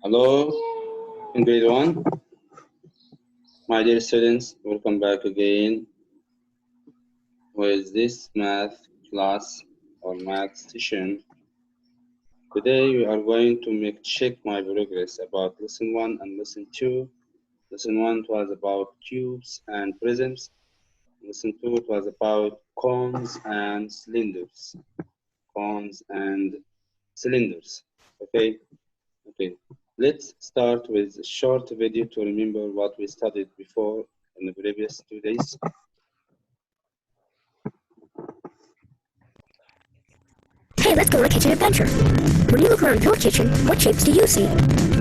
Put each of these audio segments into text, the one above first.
Hello, in grade 1. My dear students, welcome back again with this math class or math session. Today we are going to check my progress about lesson 1 and lesson 2. Lesson 1 was about cubes and prisms. Lesson 2 it was about cones and cylinders. Cones and cylinders. Okay. Let's start with a short video to remember what we studied before in the previous 2 days. Hey, let's go on a kitchen adventure. When you look around your kitchen, what shapes do you see?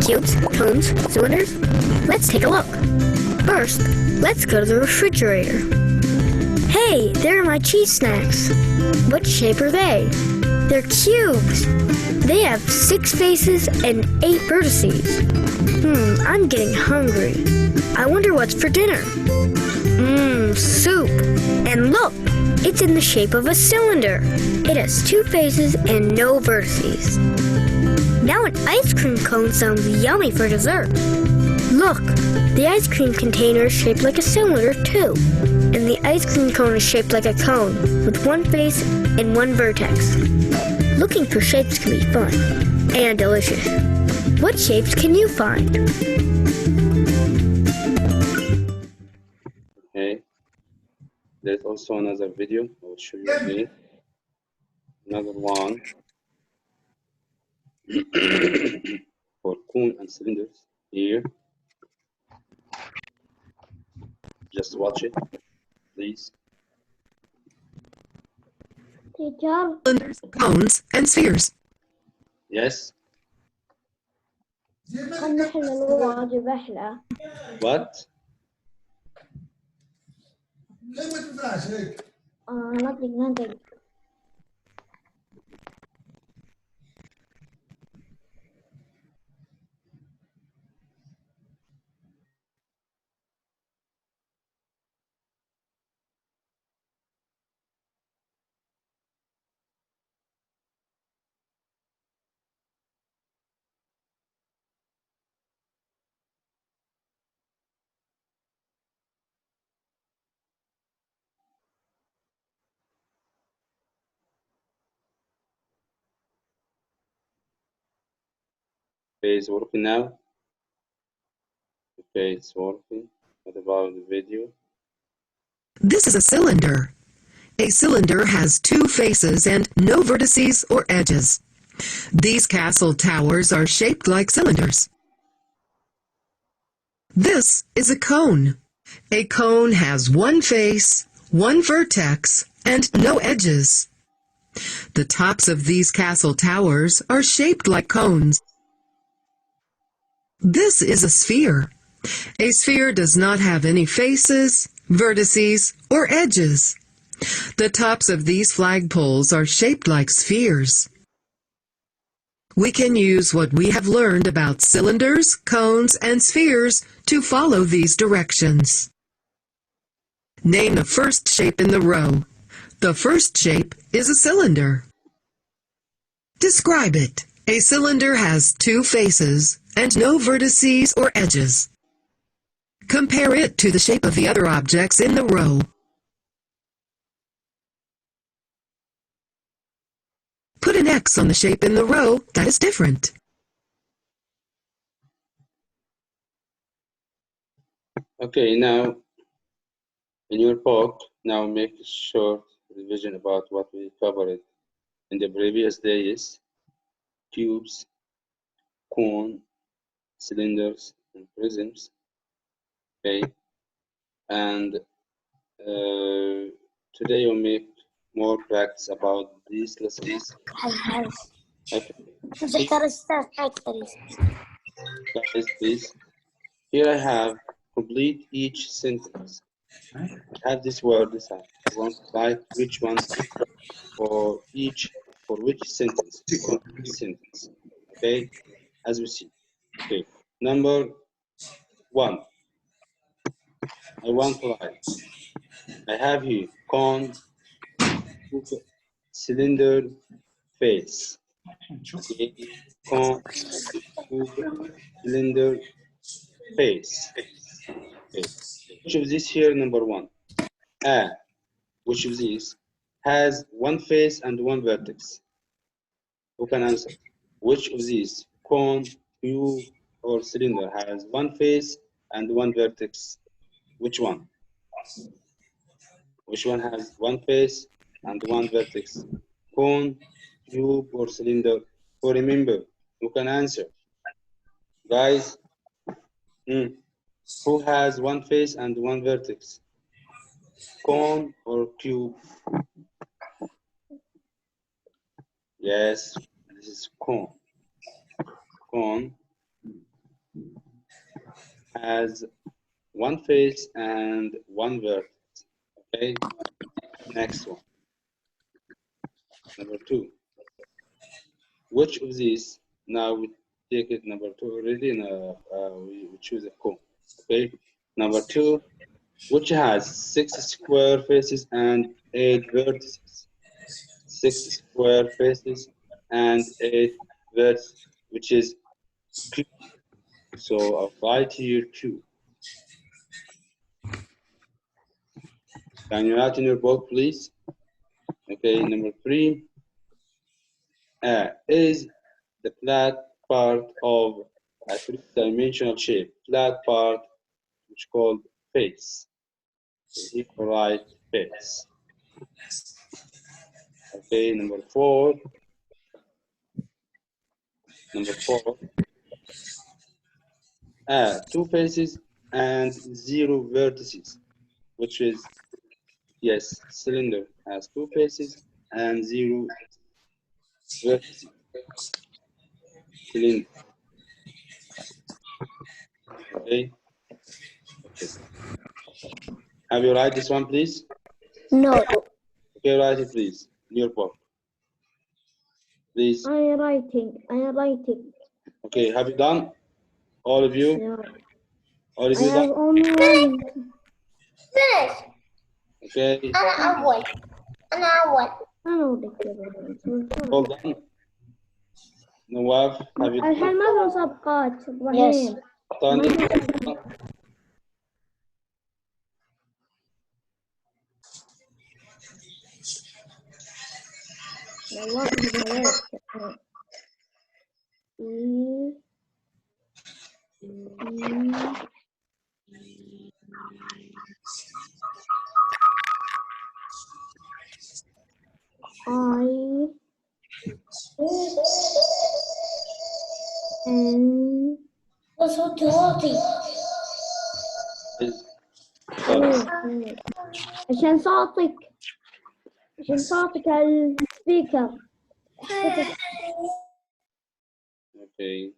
Cubes, cones, cylinders? Let's take a look. First, let's go to the refrigerator. Hey, there are my cheese snacks. What shape are they? They're cubes. They have 6 faces and 8 vertices. I'm getting hungry. I wonder what's for dinner. Soup. And look, it's in the shape of a cylinder. It has 2 faces and no vertices. Now an ice cream cone sounds yummy for dessert. Look, the ice cream container is shaped like a cylinder too. And the ice cream cone is shaped like a cone with 1 face and 1 vertex. Looking for shapes can be fun and delicious. What shapes can you find? Okay. There's also another video. I will show you again. Another one for cone and cylinders here. Just watch it, please. Teacher. Cylinders, cones, and spheres. Yes. What? Nothing. Okay, it's working now. Okay, it's working. What about the video? This is a cylinder. A cylinder has 2 faces and no vertices or edges. These castle towers are shaped like cylinders. This is a cone. A cone has 1 face, 1 vertex, and no edges. The tops of these castle towers are shaped like cones. This is a sphere. A sphere does not have any faces, vertices, or edges. The tops of these flagpoles are shaped like spheres. We can use what we have learned about cylinders, cones, and spheres to follow these directions. Name the first shape in the row. The first shape is a cylinder. Describe it. A cylinder has 2 faces and no vertices or edges. Compare it to the shape of the other objects in the row. Put an X on the shape in the row that is different. Okay, now in your book, now make a short revision about what we covered in the previous days: cubes, cone, cylinders, and prisms. Okay, and today we'll make more practice about these lessons. Okay. Guys, please. Here I have complete each sentence. I have this word inside. I want to write which one for which sentence. Okay, as we see. Okay, number 1. I want to write. I have here cone, cylinder, face. Okay. Cone, tube, cylinder, face. Okay. Which of these here, number one? Which of these has one face and one vertex? Who can answer? Which of these, cone, tube, or cylinder, has one face and one vertex? Which one? Which one has one face and one vertex? Cone, tube, or cylinder? Who remember? Who can answer? Guys, who has one face and one vertex? Cone or cube? Yes, this is cone. Cone has one face and one vertex. Okay, next one. Number two. Which of these? Now we take it number two already, and we choose a cone. Okay, number two. Which has 6 square faces and 8 vertices? 6 square faces and 8 vertices, which is cube. So I'll write here cube. Can you write in your book, please? Okay, number three. Is the flat part of a three-dimensional shape, flat part which called face. Here we write face. Okay, number four. Number four. Two faces and 0 vertices, which is, yes, cylinder has 2 faces and 0 vertices. Cylinder. Okay. Okay. Have you write this one, please? No. Okay, write it, please, in your book. Please. I am writing. Okay, have you done? All of you? No. All of I you have done? only one. Finish. Okay. أنا أول. أنا أول. All done? Nawaf, have you done? الحين ما في مسابقات Yes. إبراهيم. Done? والله عليك. صوت واطي. عشان صوتك السبيكر. Okay.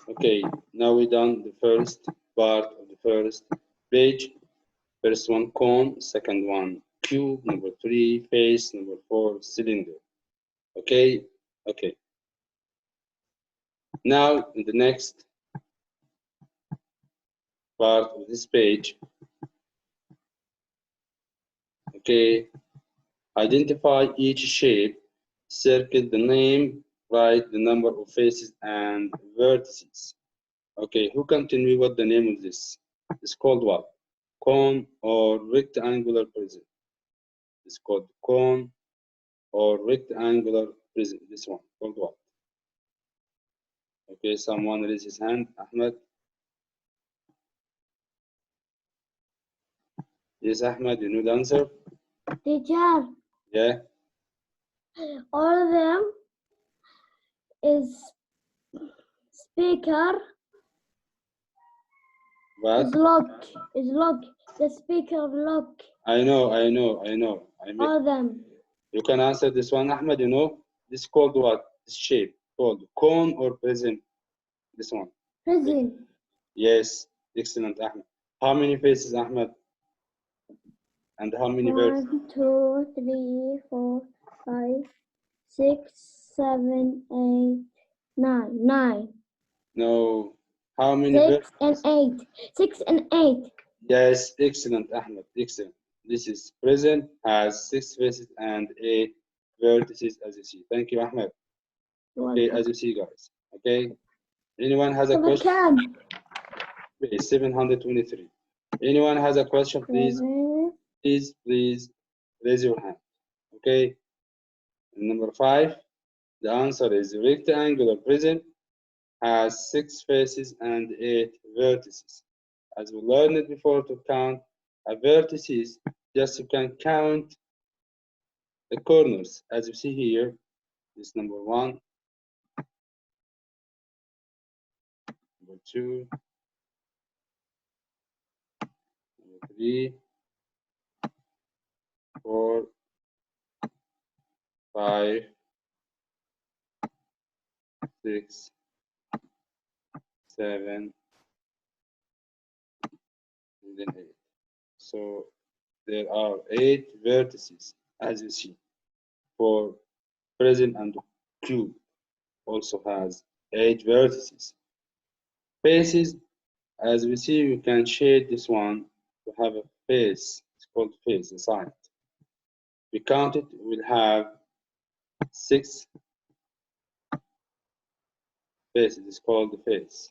Okay, now we done the first part of the first page. First one cone, second one cube, number three face, number four cylinder. Okay, okay. Now in the next part of this page, okay, identify each shape, circle the name, write the number of faces and vertices. Okay, who can tell me what the name of this? It's called what? Cone or rectangular prism? It's called cone or rectangular prism. This one called what? Okay, someone raise his hand. Ahmed. Yes, Ahmed, you know the answer? Teacher, Yeah. all of them is speaker. What? Is lock. The speaker lock. I know. I All of them. You can answer this one, Ahmed. You know this called what? This shape called cone or prism? This one. Prism. Yes, excellent, Ahmed. How many faces, Ahmed? And how many vertices? 1, 2, 3, 4, 5, 6, 7, 8, 9. 9. No. How many 6 vertices? and 8. 6 and 8. Yes, excellent, Ahmed. Excellent. This is present, has 6 faces and 8 vertices, as you see. Thank you, Ahmed. Okay, as you see, guys. Okay. Anyone has a question? كام؟ Please, 723. Anyone has a question? Please raise your hand. Okay. Number 5. The answer is rectangular prism has 6 faces and 8 vertices. As we learned before, to count a vertices, just you can count the corners. As you see here, this number 1, number 2, number 3, 4, 5, 6, 7, and then 8. So there are 8 vertices, as you see. For prism and cube also has 8 vertices. Faces, as we see, we can shade this one to have a face. It's called face, a side. We count it, we'll have 6 faces. It's called the face.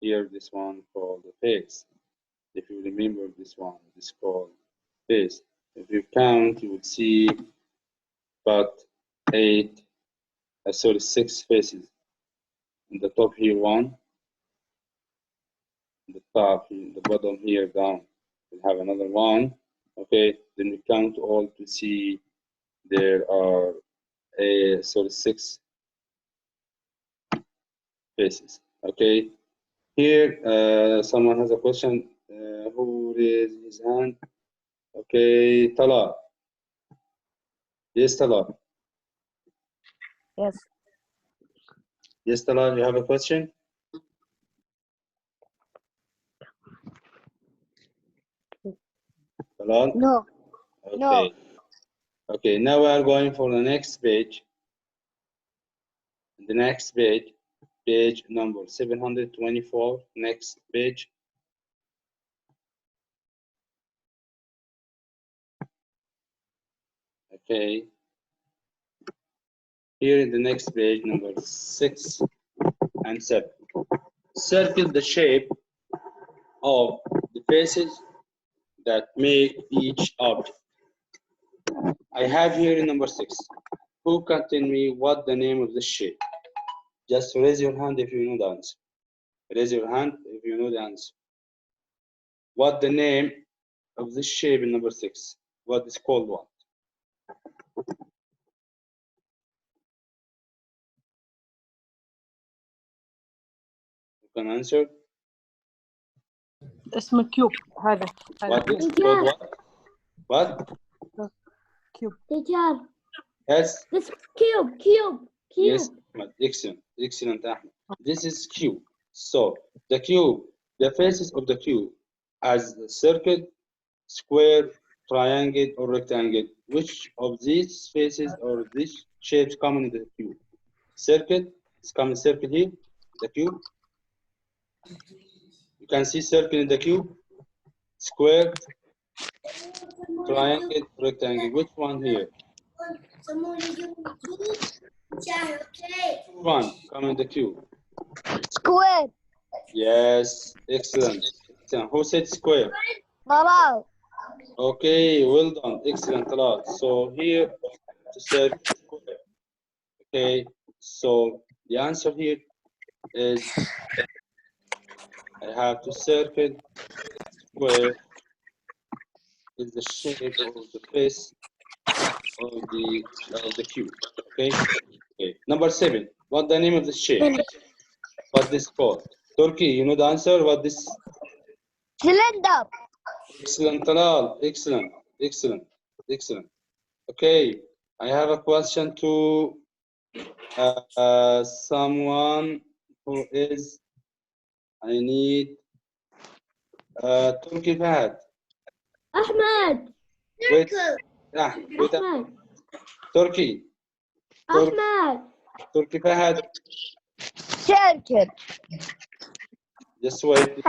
Here, this one called the face. If you remember this one, it's called face. If you count, you would see about 6 faces. In the top here, 1. In the top, in the bottom here, down. We have another 1. Okay, then we count all to see there are 6 faces. Okay, here someone has a question. Who raised his hand? Okay, Tala. Yes, Tala. Yes. Yes, Tala, you have a question? Tala? No. Okay. No. Okay, now we are going for the next page. The next page, page number 724. Next page. Okay. Here in the next page, number 6 and 7. Circle the shape of the faces that make each object. I have here in number 6. Who can tell me what the name of the shape? Just raise your hand if you know the answer. Raise your hand if you know the answer. What the name of this shape in number 6? What is called what? You can answer. اسمه كيوب هذا. What is called what? What? كيوب. Teacher. Yes. This cube. Yes, excellent, excellent, Ahmed. This is cube. So the cube, the faces of the cube, as circle, square, triangle, or rectangle. Which of these faces or these shapes common in the cube? Circle, it's common circle here, the cube. You can see circle in the cube, square, triangle, rectangle. Which one here? One common in the cube. Square. Yes, excellent. Excellent. Who said square? Baba. Okay, well done. Excellent a lot. So here to circle square. Okay, so the answer here is I have to circle square is the shape of the face of the cube. Okay. Okay. Number 7. What the name of the shape? What this called? Turkey, you know the answer? What this? Cylinder. Excellent, Talal. Excellent. Excellent. Excellent. Okay. I have a question to someone who is. I need Turkey Fahad. Ahmed. Wait. Wait. Ahmed. Turkey. Ahmed. Turkey Fahad. Circle. Just wait.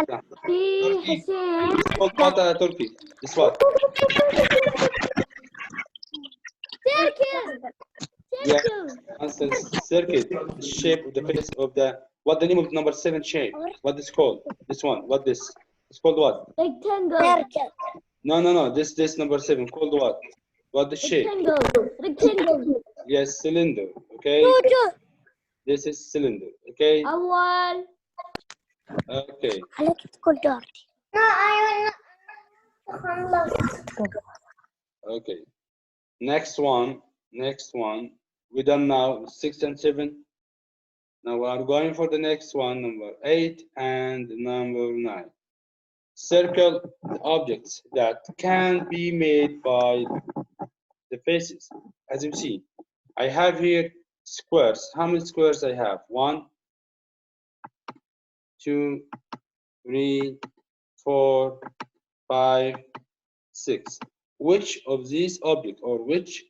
في حسين. What Turkey? This what? Circle. Yeah. Circle. Answer circuit. The shape of the face of the. What the name of number 7 shape? What is called? This one. What this? It's called what? Rectangle. Circle. No. This number 7 called what? What the shape? Rectangle. Rectangle. Yes, cylinder. Okay. This is cylinder. Okay. أول. Okay. عليك تقول دورتي. Okay. Next one. We done now 6 and 7. Now we are going for the next one, number 8 and number 9. Circle the objects that can be made by the faces. As you see, I have here squares. How many squares I have? 1, 2, 3, 4, 5, 6. Which of these objects or which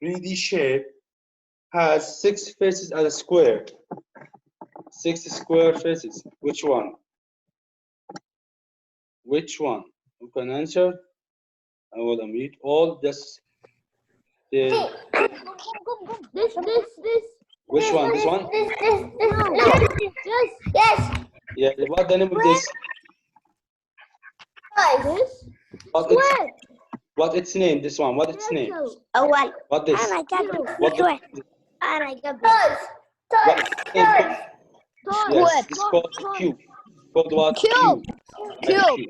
3D shape has 6 faces as a square? 6 square faces. Which one? Which one? You can answer. I will unmute all. Just This. which one? This one? Yes. Yeah. What the name of this? This. What its name? This one. What its name? أول. What this? أنا قبل. What the, أنا قبل. what name? Yes, it's called cube. Called what? Cube. Cube.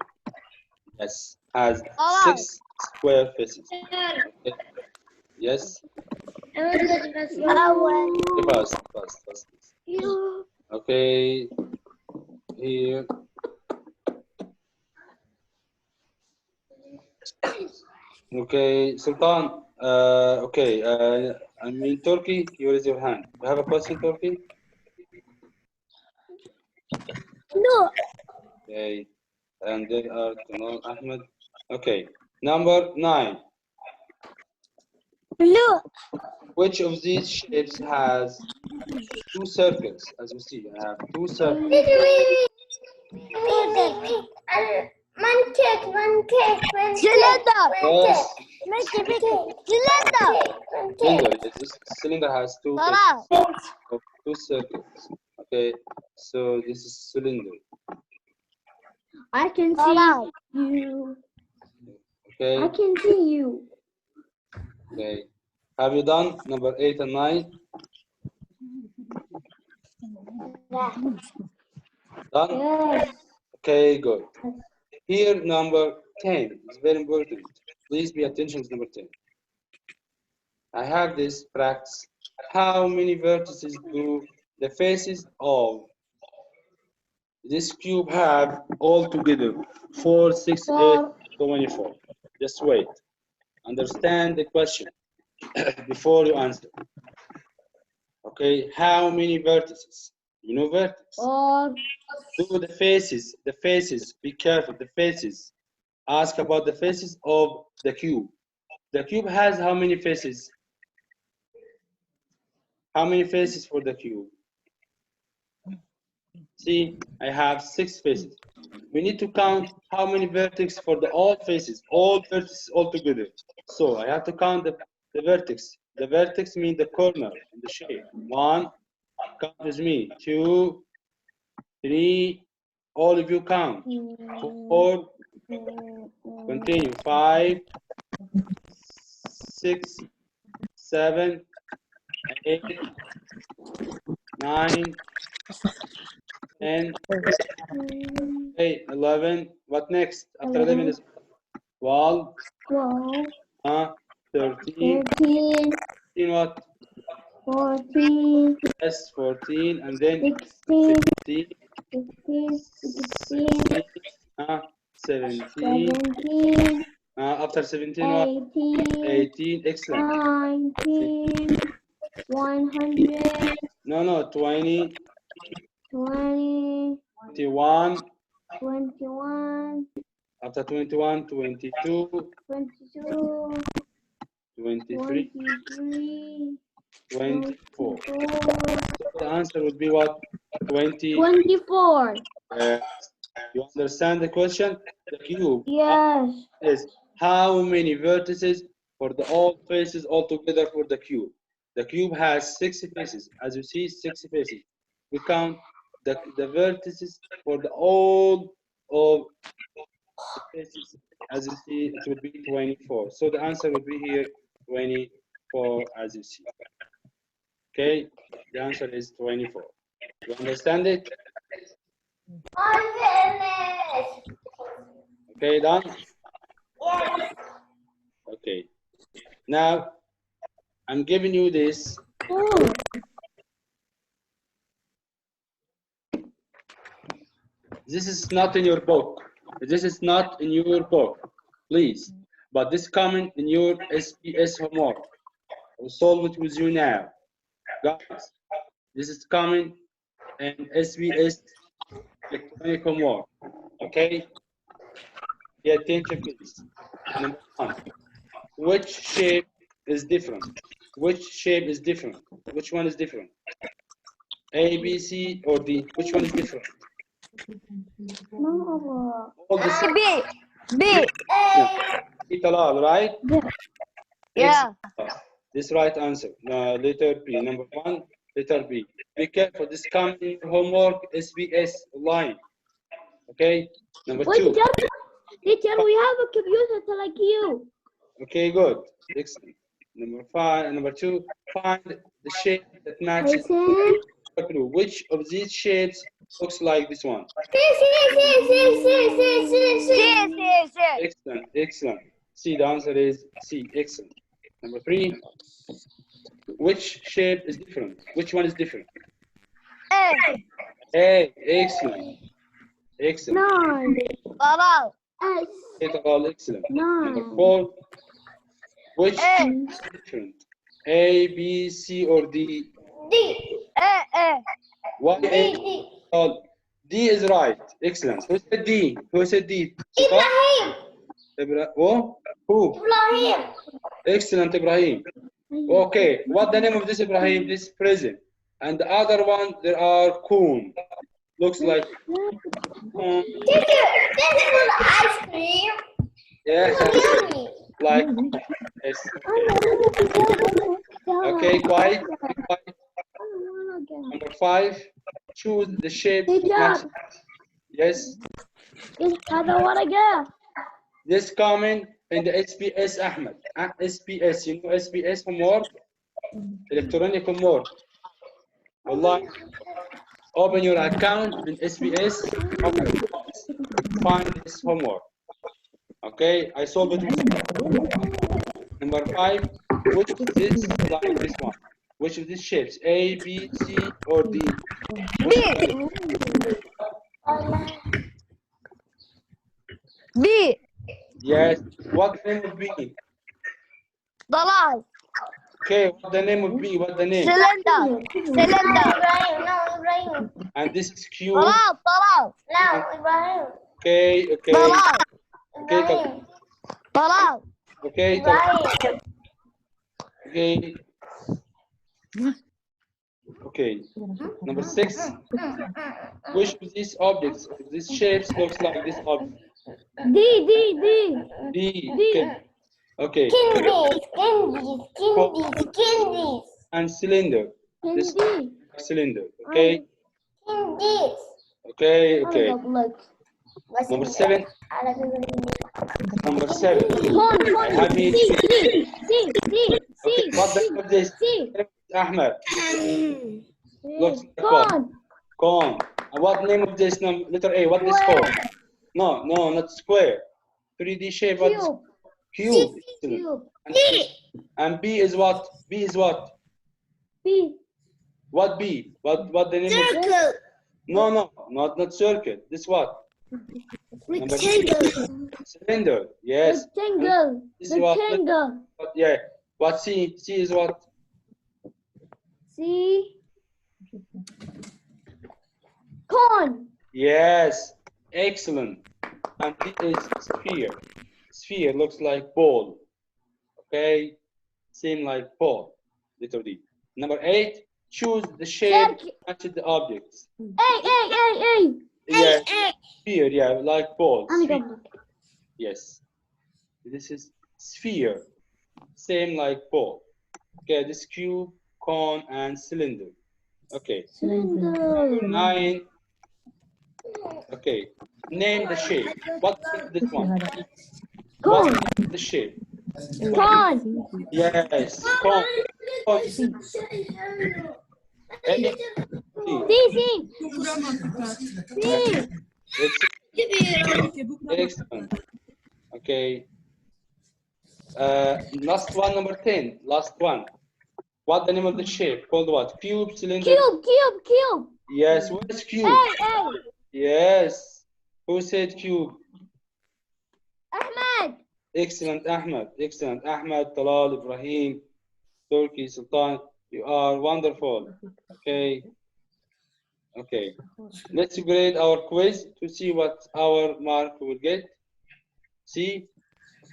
Yes, has 6 square faces. Okay. Yes. أول. Fast. Okay. Here. Okay, Sultan. Okay. I'm in Turkey. You raise your hand. You have a question, Turkey? No. Okay. And there are Kamal Ahmed. Okay. Number 9. Blue. Which of these shapes has 2 circles? As you see, I have 2 circles. Cylinder. Yes. Cylinder. Cylinder. This cylinder has 2 خلاص. faces of 2 circles. Okay. So this is cylinder. I can خلاص. see you. Okay. I can see you. Okay. Have you done number 8 and 9? Done? Yes. Okay, good. Here, number 10 is very important. Please pay attention to number 10. I have this practice. How many vertices do the faces of this cube have all together? 4, 6, 8, 24. Just wait. Understand the question before you answer. Okay, how many vertices? You know vertex. Or Do the faces, be careful, the faces. Ask about the faces of the cube. The cube has how many faces? How many faces for the cube? See, I have 6 faces. We need to count how many vertices for the all faces all together. So I have to count the vertex. The vertex means the corner in the shape. 1, count with me. 2, 3, all of you count. 4, continue. 5, 6, 7, 8, 9, 10, 11. What next? After 11 is 12, 13, 13, 14, what? 14, Yes, 14, and then 16, 15, 15, 16, 17. 17, After 17, what? 18, 18. Excellent. 19, 100, No, 20, 20, 21. 21, Up After 21, 22, 22, 23, 23, 24. 24, The answer would be what? 20. 24. You understand the question? The cube Yes. is how many vertices for the all faces altogether for the cube. The cube has 6 faces. As you see, 6 faces. We count the vertices for the all of the faces. As you see, it would be 24. So the answer would be here 24, as you see. Okay, the answer is 24. You understand it? Okay, done? Okay. Now, I'm giving you this. Oh. This is not in your book. This is not in your book, please. But this coming in your SPS homework. I'll solve it with you now. Guys, this is coming in SBS electronic homework. Okay? Pay attention, please. Number 1. Which shape is different? Which shape is different? Which one is different? A, B, C, or D? Which one is different? No. All the same. B. Talal, right? Yeah. This right answer. Letter B. Number 1, letter B. Be careful. This comes in homework SBS line. Okay. Number 2. Teacher, we have a computer like you. Okay, good. Excellent. Number 2. Find the shape that matches. Listen. Which of these shapes looks like this one? Excellent, excellent. C, the answer is C, excellent. Number 3, which shape is different? Which one is different? A, excellent. Excellent. 9. S. Excellent. 9. Number 4, which is different? A, B, C, or D? Why A? Oh, D is right. Excellent. Who said D? Who said D? Oh, who? Excellent, Ibrahim. Okay, what the name of this Ibrahim? This prism. And the other one, there are cone. Looks like cone. Ice cream. Yeah, like yes. Okay, quiet. Number 5, choose the shape. Teacher. Yes. I don't want to go. This comment in the SPS Ahmed. SPS, you know SPS homework? Electronic homework. Wallahi, open your account in SPS. Find this homework. Okay, I solved it with you. Number 5, which of this like this one? Which of these shapes? A, B, C, or D? B. Yes. What the name of B? Dalal. Okay, what the name of B? What the name? Cylinder. And this is Q. Dalal. Okay, okay. Dalal. Okay, Dalal. okay, okay. Okay. Number 6. Which of these objects, of these shapes, looks like this object? D. D. Okay. Okay. And cylinder. This cylinder. Okay. Okay. Okay. Number 7. Number 7. I have here. Okay. What the name of this? Ahmed. Looks like what? Cone. And what name of this? Letter A. What is called? No, not square. 3D shape. What? Cube. And B is what? B is what? B. What B? What the name of this? No, not circle. This what? Rectangle. Cylinder. Yes. Rectangle. This is what? Rectangle. Yeah. What C? C is what? C. Cone. Yes. Excellent. and this is sphere. Sphere looks like ball. Okay, seem like ball. Letter D. Number 8. Choose the shape match the objects. A. Yes, sphere. Yeah, like ball. أنا Sphere. قبلك. Yes. This is sphere. Same like ball. Okay, this cube, cone, and cylinder. Okay. Cylinder. 9. Okay. Name the shape. What is this one? Cone. What is the shape? Cone. Yes. Cone. Cone. A, B. C. Excellent. Okay. Last one, number 10. Last one. What the name of the shape? Called what? Cube, cylinder? Cube. Yes. What is cube? A. Yes. Who said cube? Ahmed. Excellent, Ahmed. Excellent. Ahmed, Talal, Ibrahim, Turkey, Sultan. You are wonderful. Okay. Okay. Let's grade our quiz to see what our mark will get. See?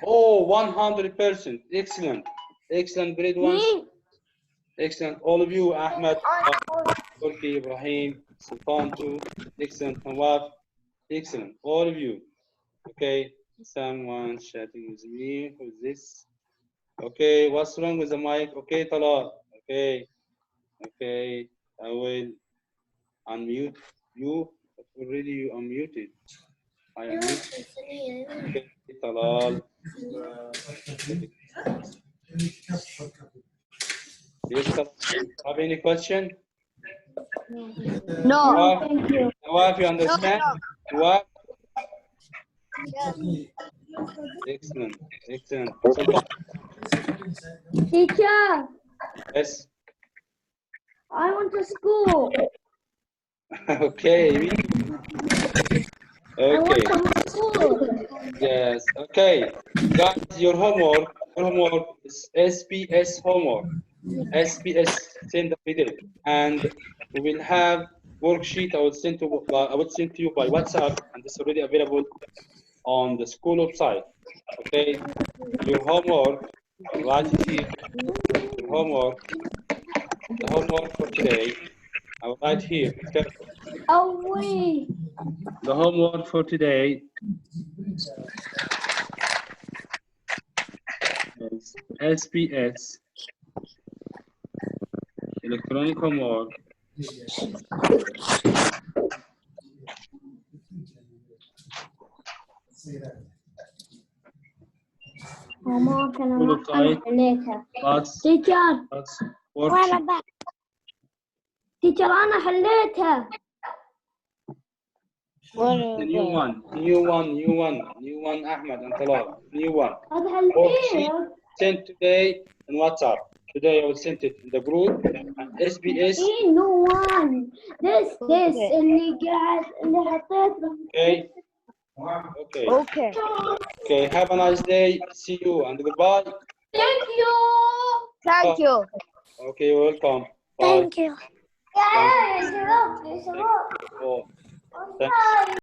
Oh, 100%. Excellent. Excellent. Grade 1. Me. Excellent. All of you, Ahmed, Turkey, Ibrahim, Sultan too. Excellent. Nawaf. Excellent. All of you. Okay. Someone chatting with me. Who's this? Okay. What's wrong with the mic? Okay, Talal. Okay. Okay. I will unmute you. Already you unmuted. I am muted. Okay, Talal. Yes, Talal. Have any question? No. Nawaf, Thank you. Nawaf, you understand? Nawaf? Excellent. Excellent. Sultan? Teacher, Yes. I want to school. Okay. I want Okay. to school. Yes. Okay. Guys, your homework is SPS homework. SPS send every day, and we will have worksheet. I will send to you by WhatsApp, and it's already available on the school website. Okay. Your homework, right here. Your homework. The homework for today. I will write here. Be careful. Away. The homework for today is SPS electronic homework. ماما كان School أنا website حليتها. plus تيتشر worksheet. تيتشر أنا حليتها. The new one, Ahmed and Talal. New one. هذا Worksheet حليتها. sent today on WhatsApp. Today I will send it in the group. And SBS. No one. This اللي قاعد اللي حطيته. Okay. Okay. Okay. Okay. Have a nice day. See you and goodbye. Thank you. Thank you. Okay. Welcome. Bye. Thank you. Oh, thanks.